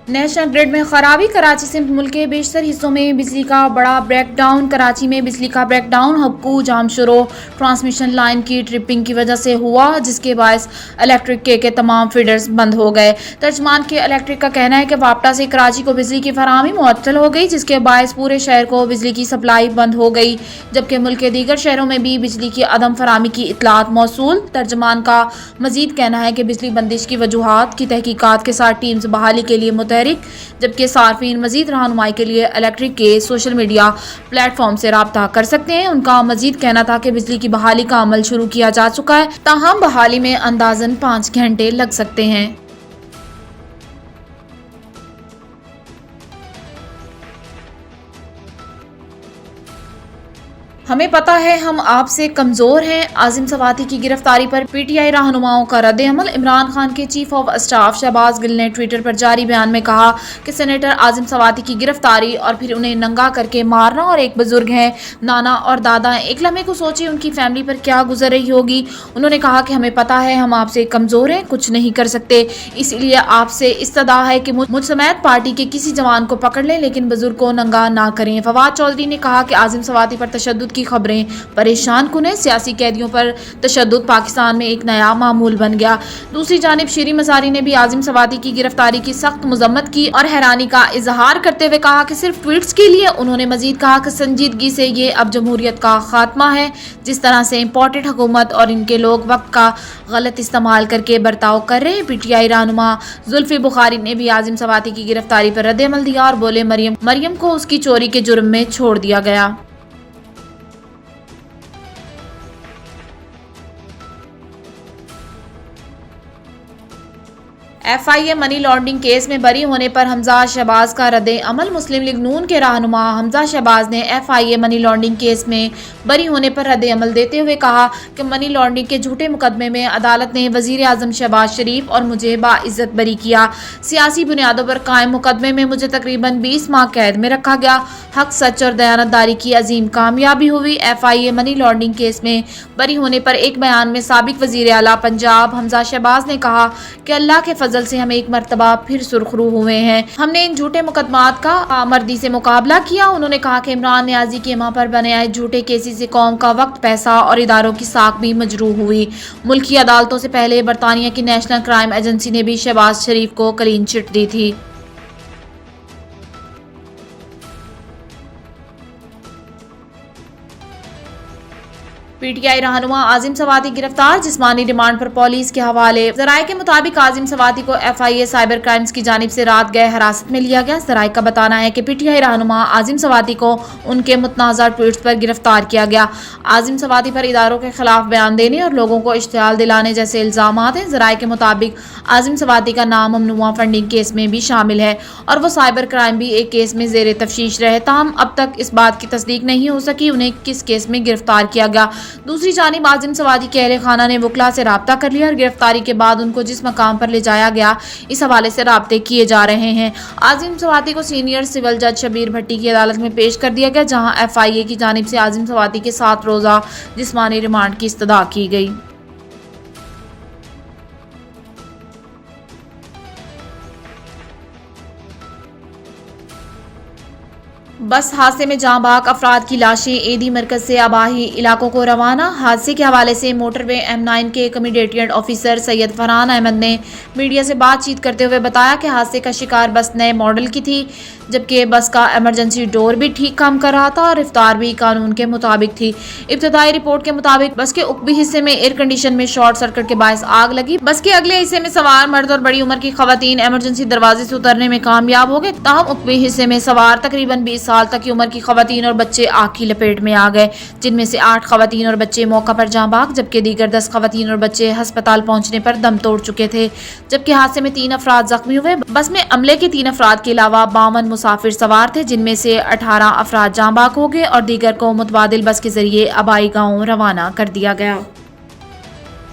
National grid میں خرابی، کراچی سے ملک کے بیشتر حصوں میں بجلی کا بڑا بریک ڈاؤن۔ کراچی میں بجلی کا بریک ڈاؤن ہبکو جامشورو ٹرانسمیشن لائن کی ٹرپنگ کی وجہ سے ہوا، جس کے باعث الیکٹرک کے تمام فیڈرز بند ہو گئے۔ ترجمان کے الیکٹرک کا کہنا ہے کہ واپٹا سے کراچی کو بجلی کی فراہمی معطل ہو گئی، جس کے باعث پورے شہر کو بجلی کی سپلائی بند ہو گئی، جبکہ ملک کے دیگر شہروں میں بھی بجلی کی عدم فراہمی کی اطلاعات موصول۔ ترجمان کا مزید کہنا ہے کہ بجلی بندش کی وجوہات کی تحقیقات کے ساتھ ٹیمز بحالی کے لیے متحرک، جبکہ صارفین مزید رہنمائی کے لیے الیکٹرک کے سوشل میڈیا پلیٹ فارم سے رابطہ کر سکتے ہیں۔ ان کا مزید کہنا تھا کہ بجلی کی بحالی کا عمل شروع کیا جا چکا ہے، تاہم بحالی میں اندازاً 5 گھنٹے لگ سکتے ہیں۔ ہمیں پتہ ہے ہم آپ سے کمزور ہیں۔ عاصم سواتی کی گرفتاری پر پی ٹی آئی رہنماؤں کا رد عمل۔ عمران خان کے چیف آف اسٹاف شہباز گل نے ٹویٹر پر جاری بیان میں کہا کہ سینیٹر عاصم سواتی کی گرفتاری اور پھر انہیں ننگا کر کے مارنا، اور ایک بزرگ ہیں، نانا اور دادا ہیں، ایک لمحے کو سوچیں ان کی فیملی پر کیا گزر رہی ہوگی۔ انہوں نے کہا کہ ہمیں پتہ ہے ہم آپ سے کمزور ہیں، کچھ نہیں کر سکتے، اس لیے آپ سے استدعا ہے کہ مجھ سمیت پارٹی کے کسی جوان کو پکڑ لیں، لیکن بزرگ کو ننگا نہ کریں۔ فواد چودھری نے کہا کہ عاصم سواتی پر تشدد کی خبریں پریشان کن ہیں۔ سیاسی قیدیوں پر تشدد پاکستان میں ایک نیا معمول بن گیا۔ دوسری جانب شیریں مزاری نے بھی عاصم سواتی کی گرفتاری کی سخت مذمت کی اور حیرانی کا اظہار کرتے ہوئے کہا کہ صرف ٹویٹس کے لیے۔ انہوں نے مزید کہا کہ سنجیدگی سے یہ اب جمہوریت کا خاتمہ ہے، جس طرح سے امپورٹڈ حکومت اور ان کے لوگ وقت کا غلط استعمال کر کے برتاؤ کر رہے ہیں۔ پی ٹی آئی رہنما زلفی بخاری نے بھی عاصم سواتی کی گرفتاری پر رد عمل دیا اور بولے مریم کو اس کی چوری کے جرم میں چھوڑ دیا گیا۔ ایف آئی اے منی لانڈرنگ کیس میں بری ہونے پر حمزہ شہباز کا رد عمل۔ مسلم لیگ نون کے رہنما حمزہ شہباز نے ایف آئی اے منی لانڈرنگ کیس میں بری ہونے پر رد عمل دیتے ہوئے کہا کہ منی لانڈرنگ کے جھوٹے مقدمے میں عدالت نے وزیر اعظم شہباز شریف اور مجھے باعزت بری کیا۔ سیاسی بنیادوں پر قائم مقدمے میں مجھے تقریباً 20 ماہ قید میں رکھا گیا۔ حق، سچ اور دیانت داری کی عظیم کامیابی ہوئی۔ ایف آئی اے منی لانڈرنگ کیس میں بری ہونے پر ایک بیان میں سابق وزیر اعلیٰ پنجاب حمزہ شہباز نے کہا کہ اللہ کے فضل سے ہم ایک مرتبہ پھر سرخرو ہوئے ہیں۔ ہم نے ان جھوٹے مقدمات کا مردی سے مقابلہ کیا۔ انہوں نے کہا کہ عمران نیازی کی ماں پر بنے آئے جھوٹے کیسز سے قوم کا وقت، پیسہ اور اداروں کی ساکھ بھی مجروح ہوئی۔ ملکی عدالتوں سے پہلے برطانیہ کی نیشنل کرائم ایجنسی نے بھی شہباز شریف کو کلین چٹ دی تھی۔ پی ٹی آئی رہنما عاصم سواتی گرفتار، جسمانی ریمانڈ پر پولیس کے حوالے۔ ذرائع کے مطابق عاصم سواتی کو F I A cyber crimes کی جانب سے رات گئے حراست میں لیا گیا۔ ذرائع کا بتانا ہے کہ پی ٹی آئی رہنما عاصم سواتی کو ان کے متنازع ٹویٹس پر گرفتار کیا گیا۔ عاصم سواتی پر اداروں کے خلاف بیان دینے اور لوگوں کو اشتعال دلانے جیسے الزامات ہیں۔ ذرائع کے مطابق عاصم سواتی کا نام ممنوعہ فنڈنگ کیس میں بھی شامل ہے اور وہ سائبر کرائم بھی ایک کیس میں زیر تفتیش رہے، تاہم اب تک اس بات کی تصدیق نہیں ہو سکی انہیں کس کیس میں گرفتار کیا گیا۔ دوسری جانب عاصم سواتی کے اہل خانہ نے وکلاء سے رابطہ کر لیا اور گرفتاری کے بعد ان کو جس مقام پر لے جایا گیا اس حوالے سے رابطے کیے جا رہے ہیں۔ عاصم سواتی کو سینئر سول جج شبیر بھٹی کی عدالت میں پیش کر دیا گیا، جہاں ایف آئی اے کی جانب سے عاصم سواتی کے 7 روزہ جسمانی ریمانڈ کی استدعا کی گئی۔ بس حادثے میں جاں بحق افراد کی لاشیں ایدی مرکز سے آبائی علاقوں کو روانہ۔ حادثے کے حوالے سے موٹر وے M9 کے کمیڈیٹ آفیسر سید فرحان احمد نے میڈیا سے بات چیت کرتے ہوئے بتایا کہ حادثے کا شکار بس نئے ماڈل کی تھی، جبکہ بس کا ایمرجنسی ڈور بھی ٹھیک کام کر رہا تھا اور رفتار بھی قانون کے مطابق تھی۔ ابتدائی رپورٹ کے مطابق بس کے عقبی حصے میں ایئر کنڈیشن میں شارٹ سرکٹ کے باعث آگ لگی۔ بس کے اگلے حصے میں سوار مرد اور بڑی عمر کی خواتین ایمرجنسی دروازے سے اترنے میں کامیاب ہو گئے، تاہم عقبی حصے میں سوار تقریباً 20 سال تک کی عمر کی خواتین اور بچے آگ کی لپیٹ میں آ گئے، جن میں سے 8 خواتین اور بچے موقع پر جاں بحق، جبکہ دیگر 10 خواتین اور بچے ہسپتال پہنچنے پر دم توڑ چکے تھے، جبکہ حادثے میں 3 افراد زخمی ہوئے۔ بس میں عملے کے 3 افراد کے علاوہ 52 مسافر سوار تھے، جن میں سے 18 افراد جاں بحق ہو گئے اور دیگر کو متبادل بس کے ذریعے آبائی گاؤں روانہ کر دیا گیا۔